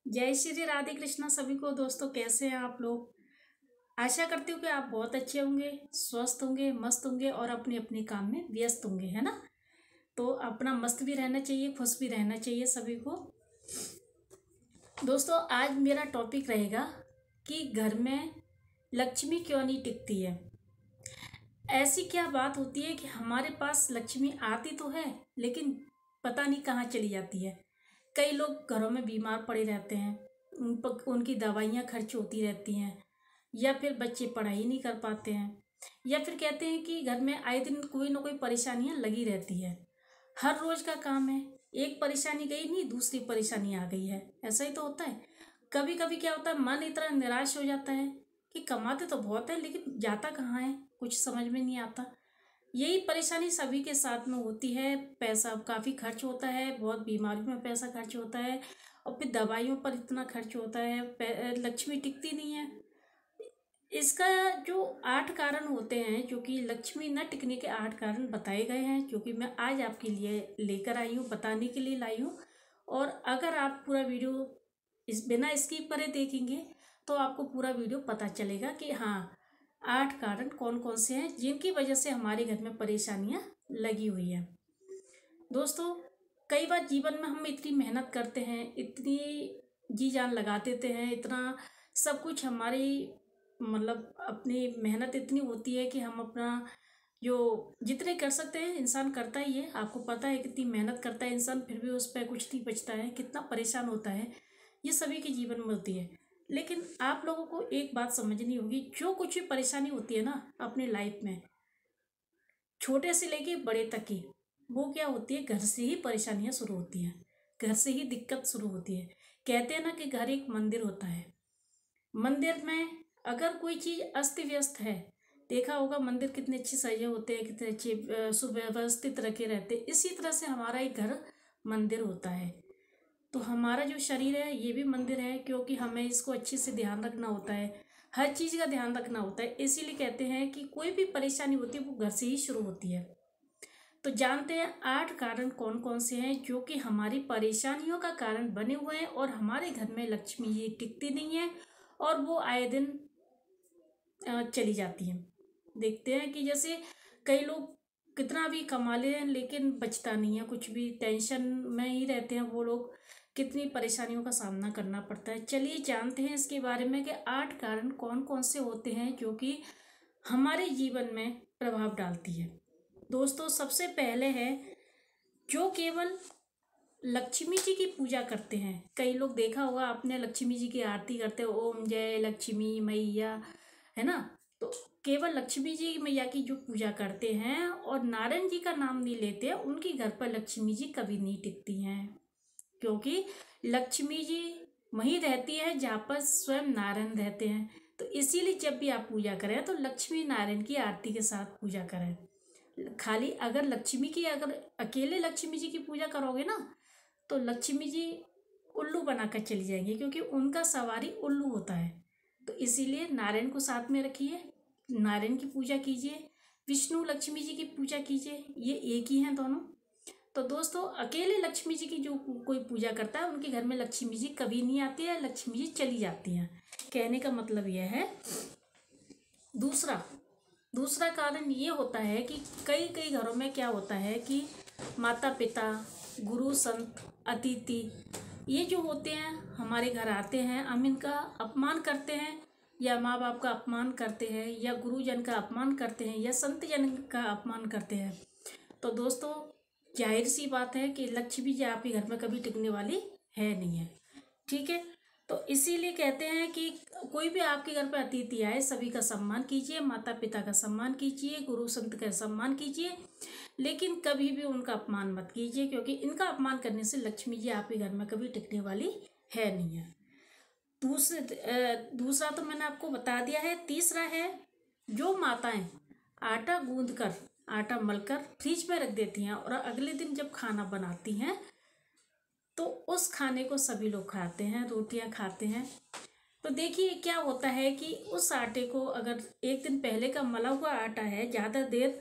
जय श्री राधे कृष्णा सभी को। दोस्तों, कैसे हैं आप लोग। आशा करती हूँ कि आप बहुत अच्छे होंगे, स्वस्थ होंगे, मस्त होंगे और अपने अपने काम में व्यस्त होंगे, है ना। तो अपना मस्त भी रहना चाहिए, खुश भी रहना चाहिए सभी को। दोस्तों, आज मेरा टॉपिक रहेगा कि घर में लक्ष्मी क्यों नहीं टिकती है। ऐसी क्या बात होती है कि हमारे पास लक्ष्मी आती तो है लेकिन पता नहीं कहाँ चली जाती है। कई लोग घरों में बीमार पड़े रहते हैं, उनकी दवाइयाँ खर्च होती रहती हैं, या फिर बच्चे पढ़ाई नहीं कर पाते हैं, या फिर कहते हैं कि घर में आए दिन कोई ना कोई परेशानियाँ लगी रहती है। हर रोज का काम है, एक परेशानी गई नहीं दूसरी परेशानी आ गई है, ऐसा ही तो होता है। कभी कभी क्या होता है, मन इतना निराश हो जाता है कि कमाते तो बहुत है लेकिन जाता कहाँ है, कुछ समझ में नहीं आता। यही परेशानी सभी के साथ में होती है। पैसा काफ़ी खर्च होता है, बहुत बीमारियों में पैसा खर्च होता है और फिर दवाइयों पर इतना खर्च होता है, लक्ष्मी टिकती नहीं है। इसका जो 8 कारण होते हैं, जो कि लक्ष्मी न टिकने के 8 कारण बताए गए हैं, जो कि मैं आज आपके लिए लेकर आई हूँ, बताने के लिए लाई हूँ। और अगर आप पूरा वीडियो इस बिना स्किप करे देखेंगे तो आपको पूरा वीडियो पता चलेगा कि हाँ, 8 कारण कौन कौन से हैं जिनकी वजह से हमारे घर में परेशानियाँ लगी हुई हैं। दोस्तों, कई बार जीवन में हम इतनी मेहनत करते हैं, इतनी जी जान लगा देते हैं, इतना सब कुछ हमारी मतलब अपनी मेहनत इतनी होती है कि हम अपना जो जितने कर सकते हैं इंसान करता ही है। आपको पता है कितनी मेहनत करता है इंसान, फिर भी उस पर कुछ नहीं बचता है, कितना परेशान होता है। ये सभी के जीवन में होती है। लेकिन आप लोगों को एक बात समझनी होगी, जो कुछ भी परेशानी होती है ना अपने लाइफ में, छोटे से लेके बड़े तक की, वो क्या होती है, घर से ही परेशानियां शुरू होती हैं, घर से ही दिक्कत शुरू होती है। कहते हैं ना कि घर एक मंदिर होता है। मंदिर में अगर कोई चीज़ अस्त व्यस्त है, देखा होगा मंदिर कितने अच्छे सजे होते हैं, कितने अच्छे सुव्यवस्थित रखे रहते हैं, इसी तरह से हमारा एक घर मंदिर होता है। तो हमारा जो शरीर है ये भी मंदिर है, क्योंकि हमें इसको अच्छे से ध्यान रखना होता है, हर चीज़ का ध्यान रखना होता है। इसीलिए कहते हैं कि कोई भी परेशानी होती है वो घर से ही शुरू होती है। तो जानते हैं 8 कारण कौन कौन से हैं जो कि हमारी परेशानियों का कारण बने हुए हैं और हमारे घर में लक्ष्मी जी टिकती नहीं है और वो आए दिन चली जाती हैं। देखते हैं कि जैसे कई लोग कितना भी कमा ले हैं लेकिन बचता नहीं है, कुछ भी टेंशन में ही रहते हैं वो लोग, कितनी परेशानियों का सामना करना पड़ता है। चलिए जानते हैं इसके बारे में कि 8 कारण कौन कौन से होते हैं जो कि हमारे जीवन में प्रभाव डालती है। दोस्तों, सबसे पहले है जो केवल लक्ष्मी जी की पूजा करते हैं। कई लोग देखा होगा आपने, लक्ष्मी जी की आरती करते हैं, ओम जय लक्ष्मी मैया, है ना। तो केवल लक्ष्मी जी मैया की जो पूजा करते हैं और नारायण जी का नाम नहीं लेते हैं, उनके घर पर लक्ष्मी जी कभी नहीं टिकती हैं। क्योंकि लक्ष्मी जी वहीं रहती है जहाँ पर स्वयं नारायण रहते हैं। तो इसीलिए जब भी आप पूजा करें तो लक्ष्मी नारायण की आरती के साथ पूजा करें। खाली अगर अगर अकेले लक्ष्मी जी की पूजा करोगे ना तो लक्ष्मी जी उल्लू बनाकर चली जाएंगी, क्योंकि उनका सवारी उल्लू होता है। तो इसीलिए नारायण को साथ में रखिए, नारायण की पूजा कीजिए, विष्णु लक्ष्मी जी की पूजा कीजिए, ये एक ही हैं दोनों। तो दोस्तों, अकेले लक्ष्मी जी की जो कोई पूजा करता है उनके घर में लक्ष्मी जी कभी नहीं आती है, लक्ष्मी जी चली जाती हैं। कहने का मतलब यह है। दूसरा दूसरा कारण ये होता है कि कई कई घरों में क्या होता है कि माता पिता, गुरु, संत, अतिथि, ये जो होते हैं हमारे घर आते हैं, हम इनका अपमान करते हैं, या माँ बाप का अपमान करते हैं, या गुरुजन का अपमान करते हैं, या संत जन का अपमान करते हैं। तो दोस्तों, जाहिर सी बात है कि लक्ष्मी जी आपके घर में कभी टिकने वाली है नहीं है, ठीक है। तो इसीलिए कहते हैं कि कोई भी आपके घर पर अतिथि आए, सभी का सम्मान कीजिए, माता पिता का सम्मान कीजिए, गुरु संत का सम्मान कीजिए, लेकिन कभी भी उनका अपमान मत कीजिए, क्योंकि इनका अपमान करने से लक्ष्मी जी आपके घर में कभी टिकने वाली है नहीं है। दूसरा तो मैंने आपको बता दिया है। तीसरा है, जो माताएं आटा गूंद कर, आटा मलकर फ्रिज में रख देती हैं और अगले दिन जब खाना बनाती हैं तो उस खाने को सभी लोग खाते हैं, रोटियां खाते हैं। तो देखिए क्या होता है कि उस आटे को, अगर एक दिन पहले का मला हुआ आटा है, ज़्यादा देर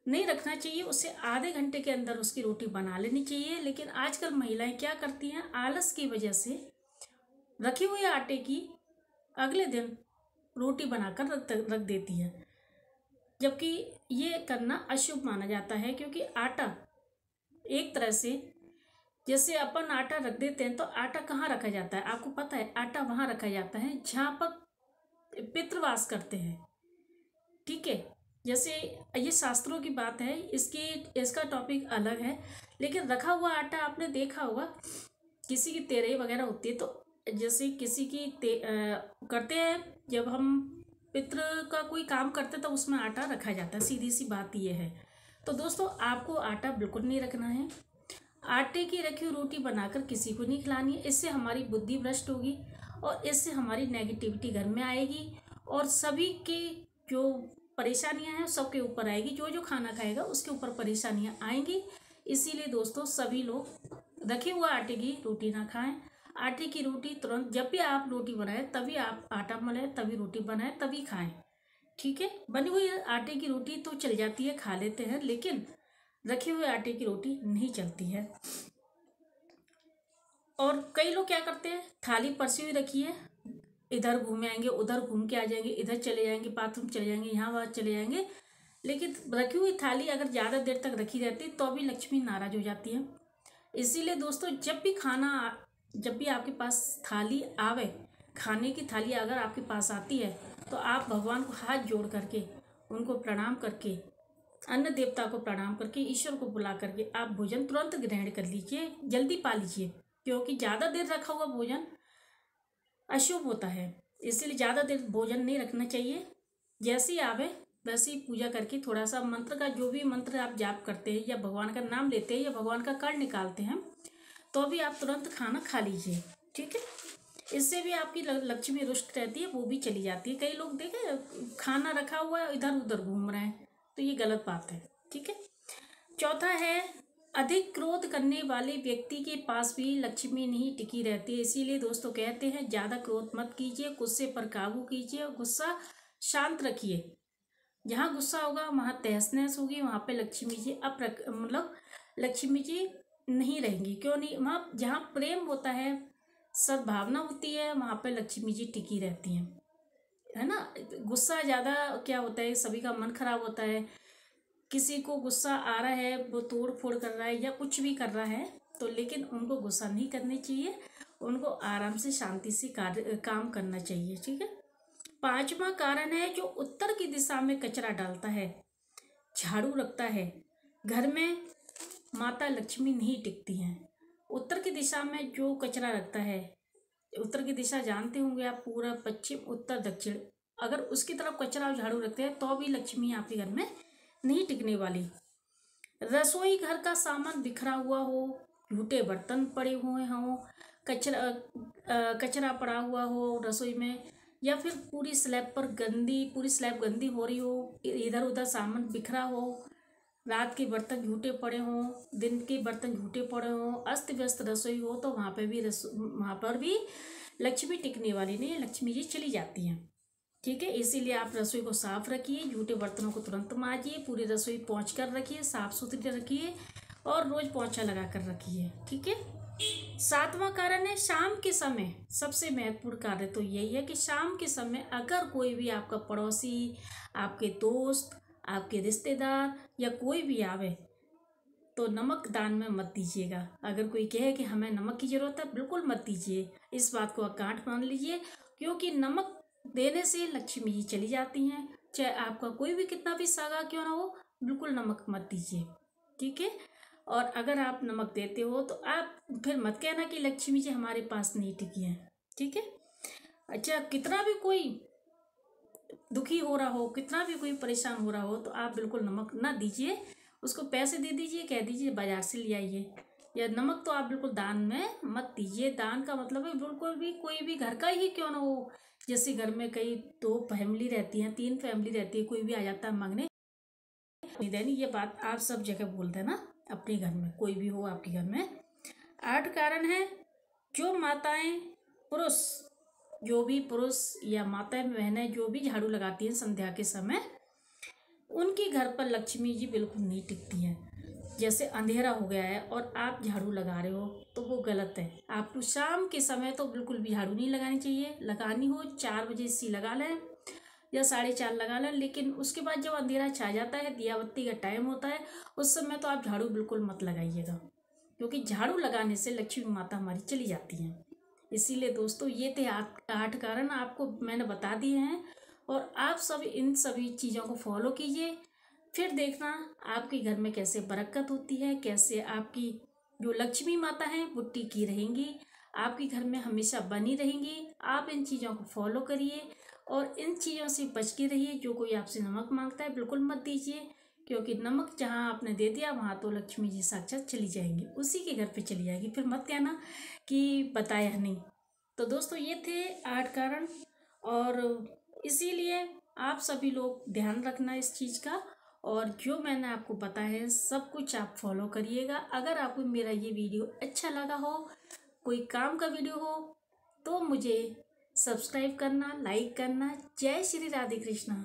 नहीं रखना चाहिए, उससे आधे घंटे के अंदर उसकी रोटी बना लेनी चाहिए। लेकिन आजकल महिलाएं क्या करती हैं, आलस की वजह से रखे हुए आटे की अगले दिन रोटी बनाकर रख देती है, जबकि ये करना अशुभ माना जाता है। क्योंकि आटा एक तरह से, जैसे अपन आटा रख देते हैं तो आटा कहाँ रखा जाता है आपको पता है? आटा वहाँ रखा जाता है जहाँ पर पितृवास करते हैं, ठीक है। जैसे ये शास्त्रों की बात है, इसका टॉपिक अलग है। लेकिन रखा हुआ आटा आपने देखा होगा, किसी की तेरह वगैरह होती है तो जैसे किसी की करते हैं, जब हम पितृ का कोई काम करते हैं तो उसमें आटा रखा जाता है, सीधी सी बात ये है। तो दोस्तों आपको आटा बिल्कुल नहीं रखना है। आटे की रखी हुई रोटी बनाकर किसी को नहीं खिलानी है। इससे हमारी बुद्धि भ्रष्ट होगी और इससे हमारी नेगेटिविटी घर में आएगी और सभी की जो परेशानियां हैं सबके ऊपर आएगी। जो जो खाना खाएगा उसके ऊपर परेशानियां आएंगी। इसीलिए दोस्तों सभी लोग रखे हुआ आटे की रोटी ना खाएं। आटे की रोटी तुरंत, जब भी आप रोटी बनाएं तभी आप आटा मलें, तभी रोटी बनाएं, तभी खाएं, ठीक है। बनी हुई आटे की रोटी तो चल जाती है, खा लेते हैं, लेकिन रखे हुए आटे की रोटी नहीं चलती है। और कई लोग क्या करते हैं, थाली परसी हुई रखी है, इधर घूम आएंगे, उधर घूम के आ जाएंगे, इधर चले जाएंगे, बाथरूम चले जाएंगे, यहाँ वहाँ चले जाएंगे। लेकिन रखी हुई थाली अगर ज़्यादा देर तक रखी रहती तो भी लक्ष्मी नाराज हो जाती है। इसीलिए दोस्तों जब भी आपके पास थाली आवे, खाने की थाली अगर आपके पास आती है तो आप भगवान को हाथ जोड़ करके, उनको प्रणाम करके, अन्न देवता को प्रणाम करके, ईश्वर को बुला करके आप भोजन तुरंत ग्रहण कर लीजिए, जल्दी पा लीजिए। क्योंकि ज़्यादा देर रखा हुआ भोजन अशुभ होता है, इसलिए ज़्यादा देर भोजन नहीं रखना चाहिए। जैसे ही आवे वैसे ही पूजा करके थोड़ा सा मंत्र का, जो भी मंत्र आप जाप करते हैं या भगवान का नाम लेते हैं या भगवान का कर्ण निकालते हैं, तो भी आप तुरंत खाना खा लीजिए, ठीक है। इससे भी आपकी लक्ष्मी रुष्ट रहती है, वो भी चली जाती है। कई लोग देखे खाना रखा हुआ है इधर उधर घूम रहे हैं, तो ये गलत बात है, ठीक है। चौथा है, अधिक क्रोध करने वाले व्यक्ति के पास भी लक्ष्मी नहीं टिकी रहती है। इसीलिए दोस्तों कहते हैं ज़्यादा क्रोध मत कीजिए, गुस्से पर काबू कीजिए, गुस्सा शांत रखिए। जहाँ गुस्सा होगा वहाँ तहस नहस होगी, वहाँ पे लक्ष्मी जी लक्ष्मी जी नहीं रहेंगी। क्यों नहीं? वहाँ जहाँ प्रेम होता है, सद्भावना होती है, वहाँ पे लक्ष्मी जी टिकी रहती हैं, है ना। गुस्सा ज़्यादा क्या होता है, सभी का मन खराब होता है। किसी को गुस्सा आ रहा है, वो तोड़ फोड़ कर रहा है या कुछ भी कर रहा है, तो लेकिन उनको गुस्सा नहीं करनी चाहिए, उनको आराम से शांति से काम करना चाहिए, ठीक है। पांचवा कारण है, जो उत्तर की दिशा में कचरा डालता है, झाड़ू रखता है, घर में माता लक्ष्मी नहीं टिकती हैं। उत्तर की दिशा में जो कचरा रखता है, उत्तर की दिशा जानते होंगे आप, पूरब पश्चिम उत्तर दक्षिण, अगर उसकी तरफ कचरा और झाड़ू रखते हैं तो भी लक्ष्मी आपके घर में नहीं टिकने वाली। रसोई घर का सामान बिखरा हुआ हो, झूठे बर्तन पड़े हुए हों, कचरा पड़ा हुआ हो रसोई में, या फिर पूरी स्लैब गंदी हो रही हो, इधर उधर सामान बिखरा हो, रात के बर्तन झूठे पड़े हों, दिन के बर्तन झूठे पड़े हों, अस्त व्यस्त रसोई हो, तो वहाँ पर भी लक्ष्मी टिकने वाली नहीं है, लक्ष्मी जी चली जाती हैं, ठीक है। इसीलिए आप रसोई को साफ रखिए, झूठे बर्तनों को तुरंत मांजिए, पूरी रसोई पोंछ कर रखिए, साफ सुथरी रखिए और रोज पोंछा लगा कर रखिए, ठीक है। सातवां कारण है, शाम के समय सबसे महत्वपूर्ण कार्य तो यही है कि शाम के समय अगर कोई भी आपका पड़ोसी, आपके दोस्त, आपके रिश्तेदार या कोई भी आवे तो नमक दान में मत दीजिएगा। अगर कोई कहे कि हमें नमक की जरूरत है, बिल्कुल मत दीजिए, इस बात को गांठ मान लीजिए। क्योंकि नमक देने से लक्ष्मी जी चली जाती हैं, चाहे आपका कोई भी कितना भी सागा क्यों ना हो, बिल्कुल नमक मत दीजिए, ठीक है। और अगर आप नमक देते हो तो आप फिर मत कहना कि लक्ष्मी जी हमारे पास नहीं टिकी है, ठीक है। अच्छा, कितना भी कोई दुखी हो रहा हो, कितना भी कोई परेशान हो रहा हो, तो आप बिल्कुल नमक ना दीजिए, उसको पैसे दे दीजिए, कह दीजिए बाजार से ले आइए। या नमक तो आप बिल्कुल दान में मत दीजिए। दान का मतलब है बिल्कुल भी कोई भी घर का ही क्यों ना हो, जैसे घर में कई 2 फैमिली रहती हैं, 3 फैमिली रहती है, कोई भी आ जाता है मांगने, नहीं देनी, ये बात आप सब जगह बोलते हैं ना, अपने घर में कोई भी हो आपके घर में। 8 कारण है, जो माताएं जो भी पुरुष या माताएं बहनें जो भी झाड़ू लगाती हैं संध्या के समय, उनके घर पर लक्ष्मी जी बिल्कुल नहीं टिकती हैं। जैसे अंधेरा हो गया है और आप झाड़ू लगा रहे हो तो वो गलत है। आपको शाम के समय तो बिल्कुल भी झाड़ू नहीं लगानी चाहिए। लगानी हो 4 बजे से लगा लें या 4:30 लगा लें, लेकिन उसके बाद जब अंधेरा छा जाता है, दिया बत्ती का टाइम होता है, उस समय तो आप झाड़ू बिल्कुल मत लगाइएगा, क्योंकि झाड़ू लगाने से लक्ष्मी माता हमारी चली जाती हैं। इसीलिए दोस्तों ये थे 8 कारण आपको मैंने बता दिए हैं, और आप सब इन सभी चीज़ों को फॉलो कीजिए। फिर देखना आपके घर में कैसे बरकत होती है, कैसे आपकी जो लक्ष्मी माता हैं वो टिकी रहेंगी, आपके घर में हमेशा बनी रहेंगी। आप इन चीज़ों को फॉलो करिए और इन चीज़ों से बच के रहिए। जो कोई आपसे नमक मांगता है बिल्कुल मत दीजिए, क्योंकि नमक जहाँ आपने दे दिया वहाँ तो लक्ष्मी जी साक्षात चली जाएंगी, उसी के घर पे चली जाएगी। फिर मत कहना कि बताया नहीं। तो दोस्तों ये थे 8 कारण, और इसीलिए आप सभी लोग ध्यान रखना इस चीज़ का, और जो मैंने आपको बताया है सब कुछ आप फॉलो करिएगा। अगर आपको मेरा ये वीडियो अच्छा लगा हो, कोई काम का वीडियो हो, तो मुझे सब्सक्राइब करना, लाइक करना। जय श्री राधे कृष्णा।